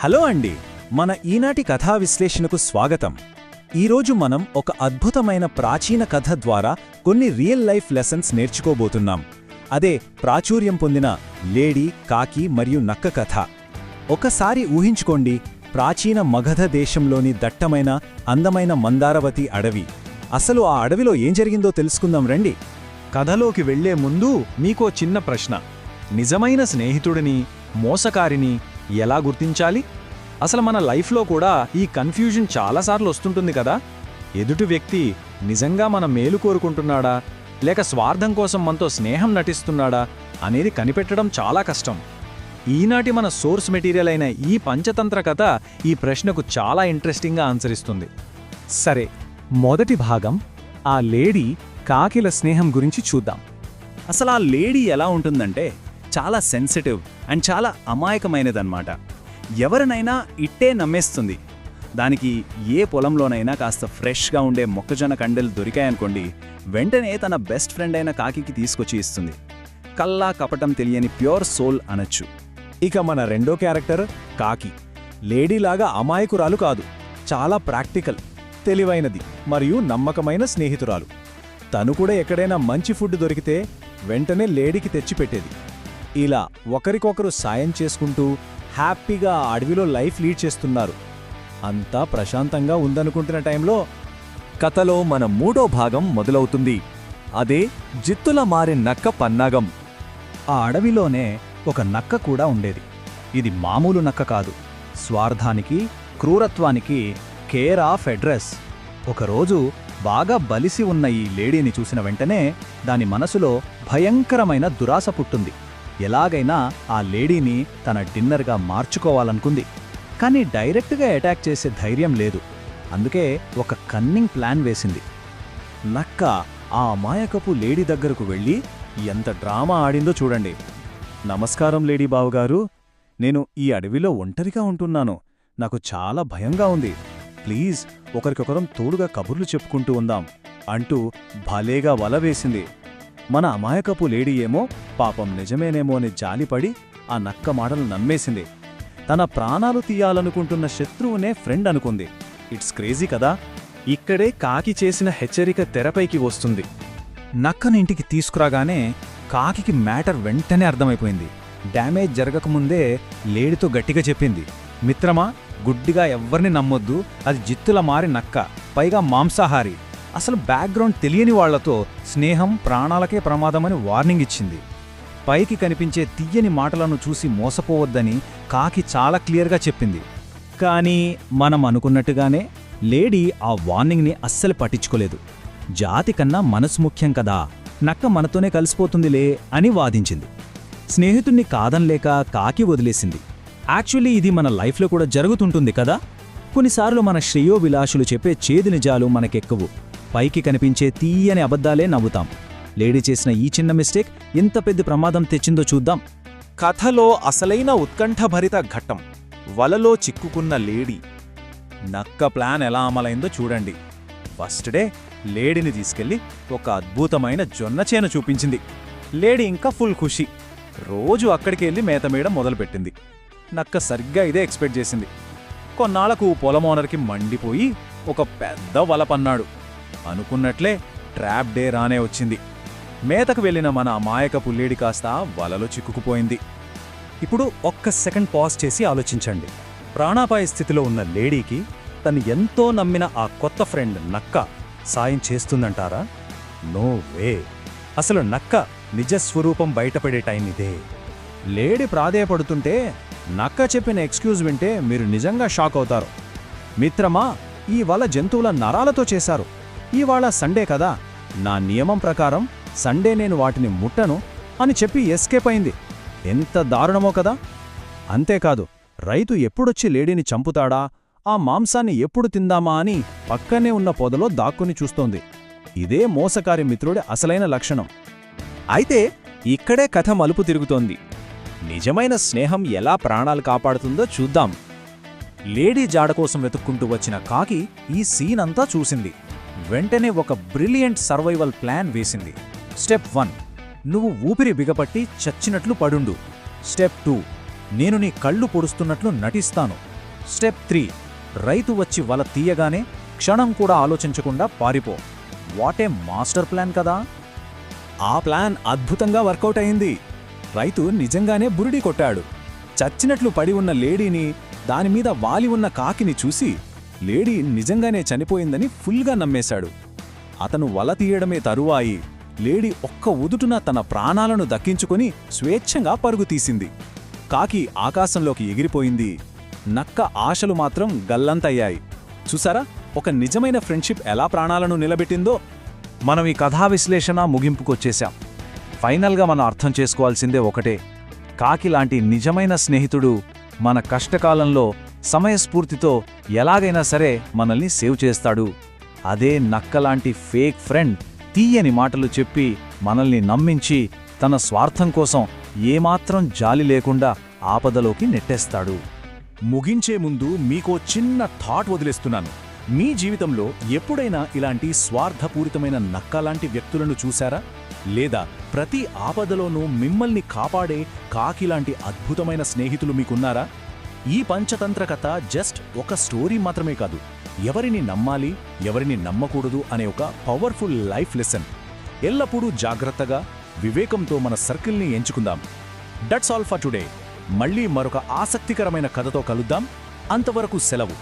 Hello అండి, మన ఈనాటి కథా విశ్లేషణకు స్వాగతం. ఈరోజు మనం ఒక అద్భుతమైన ప్రాచీన కథ ద్వారా కొన్ని రియల్ లైఫ్ లెసన్స్ నేర్చుకోబోతున్నాం. అదే ప్రాచుర్యం పొందిన లేడీ, కాకి మరియు నక్క కథ. ఒకసారి ఊహించుకోండి, ప్రాచీన మగధ దేశంలోని దట్టమైన అందమైన మందారవతి అడవి. అసలు ఆ అడవిలో ఏం జరిగిందో తెలుసుకుందాం రండి. కథలోకి వెళ్లే ముందు మీకో చిన్న ప్రశ్న: నిజమైన స్నేహితుడిని, మోసకారిని ఎలా గుర్తించాలి? అసలు మన లైఫ్లో కూడా ఈ కన్ఫ్యూజన్ చాలాసార్లు వస్తుంటుంది కదా. ఎదుటి వ్యక్తి నిజంగా మన మేలు కోరుకుంటున్నాడా, లేక స్వార్థం కోసం మనతో స్నేహం నటిస్తున్నాడా అనేది కనిపెట్టడం చాలా కష్టం. ఈనాటి మన సోర్స్ మెటీరియల్ అయిన ఈ పంచతంత్ర కథ ఈ ప్రశ్నకు చాలా ఇంట్రెస్టింగ్గా ఆన్సర్ ఇస్తుంది. సరే, మొదటి భాగం ఆ లేడీ కాకిల స్నేహం గురించి చూద్దాం. అసలు ఆ లేడీ ఎలా ఉంటుందంటే చాలా సెన్సిటివ్ అండ్ చాలా అమాయకమైనదన్నమాట. ఎవరినైనా ఇట్టే నమ్మేస్తుంది. దానికి ఏ పొలంలోనైనా కాస్త ఫ్రెష్గా ఉండే మొక్కజొన్న కండెలు దొరికాయనుకోండి, వెంటనే తన బెస్ట్ ఫ్రెండ్ అయిన కాకికి తీసుకొచ్చి ఇస్తుంది. కల్లా కపటం తెలియని ప్యూర్ సోల్ అనొచ్చు. ఇక మన రెండో క్యారెక్టర్ కాకి. లేడీలాగా అమాయకురాలు కాదు, చాలా ప్రాక్టికల్, తెలివైనది మరియు నమ్మకమైన స్నేహితురాలు. తను కూడా ఎక్కడైనా మంచి ఫుడ్ దొరికితే వెంటనే లేడీకి తెచ్చిపెట్టేది. ఇలా ఒకరికొకరు సాయం చేసుకుంటూ హ్యాపీగా అడవిలో లైఫ్ లీడ్ చేస్తున్నారు. అంతా ప్రశాంతంగా ఉందనుకుంటున్న టైంలో కథలో మన మూడో భాగం మొదలవుతుంది. అదే జిత్తుల మారే నక్క పన్నాగం. ఆ అడవిలోనే ఒక నక్క కూడా ఉండేది. ఇది మామూలు నక్క కాదు, స్వార్థానికి, క్రూరత్వానికి కేర్ ఆఫ్ అడ్రస్. ఒకరోజు బాగా బలిసి ఉన్న ఈ లేడీని చూసిన వెంటనే దాని మనసులో భయంకరమైన దురాశ పుట్టింది. ఎలాగైనా ఆ లేడీని తన డిన్నర్గా మార్చుకోవాలనుకుంది. కానీ డైరెక్ట్గా అటాక్ చేసే ధైర్యం లేదు. అందుకే ఒక కన్నింగ్ ప్లాన్ వేసింది. నక్క ఆ అమాయకపు లేడీ దగ్గరకు వెళ్ళి ఎంత డ్రామా ఆడిందో చూడండి. నమస్కారం లేడీ బావుగారు, నేను ఈ అడవిలో ఒంటరిగా ఉంటున్నాను. నాకు చాలా భయంగా ఉంది. ప్లీజ్ ఒకరికొకరం తోడుగా కబుర్లు చెప్పుకుంటూ ఉందాం అంటూ భలేగా వల వేసింది. మన అమాయకపు లేడీ ఏమో పాపం నిజమేనేమో అని జాలిపడి ఆ నక్క మాటలు నమ్మేసింది. తన ప్రాణాలు తీయాలనుకుంటున్న శత్రువునే ఫ్రెండ్ అనుకుంది. ఇట్స్ క్రేజీ కదా. ఇక్కడే కాకి చేసిన హెచ్చరిక తెరపైకి వస్తుంది. నక్కనింటికి తీసుకురాగానే కాకికి మ్యాటర్ వెంటనే అర్థమైపోయింది. డ్యామేజ్ జరగకముందే లేడీతో గట్టిగా చెప్పింది, మిత్రమా, గుడ్డిగా ఎవ్వర్ని నమ్మొద్దు, అది జిత్తుల మారి నక్క, పైగా మాంసాహారి. అసలు బ్యాక్గ్రౌండ్ తెలియని వాళ్లతో స్నేహం ప్రాణాలకే ప్రమాదమని వార్నింగ్ ఇచ్చింది. పైకి కనిపించే తీయని మాటలను చూసి మోసపోవద్దని కాకి చాలా క్లియర్గా చెప్పింది. కానీ మనం అనుకున్నట్టుగానే లేడీ ఆ వార్నింగ్ని అస్సలు పట్టించుకోలేదు. జాతి కన్నా మనసు ముఖ్యం కదా, నక్క మనతోనే కలిసిపోతుందిలే అని వాదించింది. స్నేహితుణ్ణి కాదనలేక కాకి వదిలేసింది. యాక్చువల్లీ ఇది మన లైఫ్లో కూడా జరుగుతుంటుంది కదా. కొన్నిసార్లు మన శ్రేయోభిలాషులు చెప్పే చేదు నిజాలు మనకెక్కవు. పైకి కనిపించే తీయని అబద్ధాలే నవ్వుతాం. లేడీ చేసిన ఈ చిన్న మిస్టేక్ ఎంత పెద్ద ప్రమాదం తెచ్చిందో చూద్దాం. కథలో అసలైన ఉత్కంఠభరిత ఘట్టం వలలో చిక్కుకున్న లేడీ. నక్క ప్లాన్ ఎలా అమలైందో చూడండి. ఫస్ట్ డే లేడీని తీసుకెళ్లి ఒక అద్భుతమైన జొన్న చేను చూపించింది. లేడీ ఇంకా ఫుల్ ఖుషి. రోజు అక్కడికి వెళ్ళి మేతమేయడం మొదలుపెట్టింది. నక్క సరిగ్గా ఇదే ఎక్స్పెక్ట్ చేసింది. కొన్నాళ్లకు పొలం ఓనర్కి మండిపోయి ఒక పెద్ద వల పన్నాడు. అనుకున్నట్లే ట్రాప్ డే రానే వచ్చింది. మేతకు వెళ్లిన మన అమాయకపు లేడీ కాస్త వలలో చిక్కుకుపోయింది. ఇప్పుడు ఒక్క సెకండ్ పాజ్ చేసి ఆలోచించండి. ప్రాణాపాయ స్థితిలో ఉన్న లేడీకి తను ఎంతో నమ్మిన ఆ కొత్త ఫ్రెండ్ నక్క సాయం చేస్తుందంటారా? No way. అసలు నక్క నిజస్వరూపం బయటపడే టైం ఇదే. లేడీ ప్రాధేయపడుతుంటే నక్క చెప్పిన ఎక్స్క్యూజ్ వింటే మీరు నిజంగా షాక్ అవుతారు. మిత్రమా, ఈ వల జంతువుల నరాలతో చేశారు. ఇవాళ సండే కదా, నా నియమం ప్రకారం సండే నేను వాటిని ముట్టను అని చెప్పి ఎస్కేప్ అయింది. ఎంత దారుణమో కదా. అంతేకాదు, రైతు ఎప్పుడొచ్చి లేడీని చంపుతాడా, ఆ మాంసాన్ని ఎప్పుడు తిందామా అని పక్కనే ఉన్న పొదలో దాక్కుని చూస్తోంది. ఇదే మోసకారి మిత్రుడి అసలైన లక్షణం. అయితే ఇక్కడే కథ మలుపు తిరుగుతోంది. నిజమైన స్నేహం ఎలా ప్రాణాలు కాపాడుతుందో చూద్దాం. లేడీ జాడ కోసం వెతుక్కుంటూ వచ్చిన కాకి ఈ సీన్ అంతా చూసింది. వెంటనే ఒక బ్రిలియంట్ సర్వైవల్ ప్లాన్ వేసింది. స్టెప్ 1, నువ్వు ఊపిరి బిగపట్టి చచ్చినట్లు పడుండు. స్టెప్ 2, నేను నీ కళ్ళు పొడుస్తున్నట్లు నటిస్తాను. స్టెప్ 3. రైతు వచ్చి వల తీయగానే క్షణం కూడా ఆలోచించకుండా పారిపో. వాటే మాస్టర్ ప్లాన్ కదా! ఆ ప్లాన్ అద్భుతంగా వర్కౌట్ అయింది. రైతు నిజంగానే బురిడి కొట్టాడు. చచ్చినట్లు పడి ఉన్న లేడీని, దానిమీద వాలి ఉన్న కాకిని చూసి లేడీ నిజంగానే చనిపోయిందని ఫుల్గా నమ్మేశాడు. అతను వల తీయడమే తరువాయి లేడీ ఒక్క ఉదుటున తన ప్రాణాలను దక్కించుకొని స్వేచ్ఛంగా పరుగు తీసింది. కాకి ఆకాశంలోకి ఎగిరిపోయింది. నక్క ఆశలు మాత్రం గల్లంతయ్యాయి. చూసారా, ఒక నిజమైన ఫ్రెండ్షిప్ ఎలా ప్రాణాలను నిలబెట్టిందో? మనం ఈ కథా విశ్లేషణ ముగింపుకొచ్చేశాం. ఫైనల్గా మనం అర్థం చేసుకోవాల్సిందే ఒకటే: కాకి లాంటి నిజమైన స్నేహితుడు మన కష్టకాలంలో సమయస్ఫూర్తితో ఎలాగైనా సరే మనల్ని సేవ్ చేస్తాడు. అదే నక్కలాంటి ఫేక్ ఫ్రెండ్ తీయని మాటలు చెప్పి మనల్ని నమ్మించి తన స్వార్థం కోసం ఏమాత్రం జాలి లేకుండా ఆపదలోకి నెట్టేస్తాడు. ముగించే ముందు మీకో చిన్న థాట్ వదిలేస్తున్నాను. మీ జీవితంలో ఎప్పుడైనా ఇలాంటి స్వార్థపూరితమైన నక్కలాంటి వ్యక్తులను చూశారా? లేదా ప్రతి ఆపదలోనూ మిమ్మల్ని కాపాడే కాకిలాంటి అద్భుతమైన స్నేహితులు మీకున్నారా? ఈ పంచతంత్ర కథ జస్ట్ ఒక స్టోరీ మాత్రమే కాదు, ఎవరిని నమ్మాలి, ఎవరిని నమ్మకూడదు అనే ఒక పవర్ఫుల్ లైఫ్ లెసన్. ఎల్లప్పుడూ జాగ్రత్తగా, వివేకంతో మన సర్కిల్ని ఎంచుకుందాం. That's all for today. మళ్ళీ మరొక ఆసక్తికరమైన కథతో కలుద్దాం. అంతవరకు సెలవు.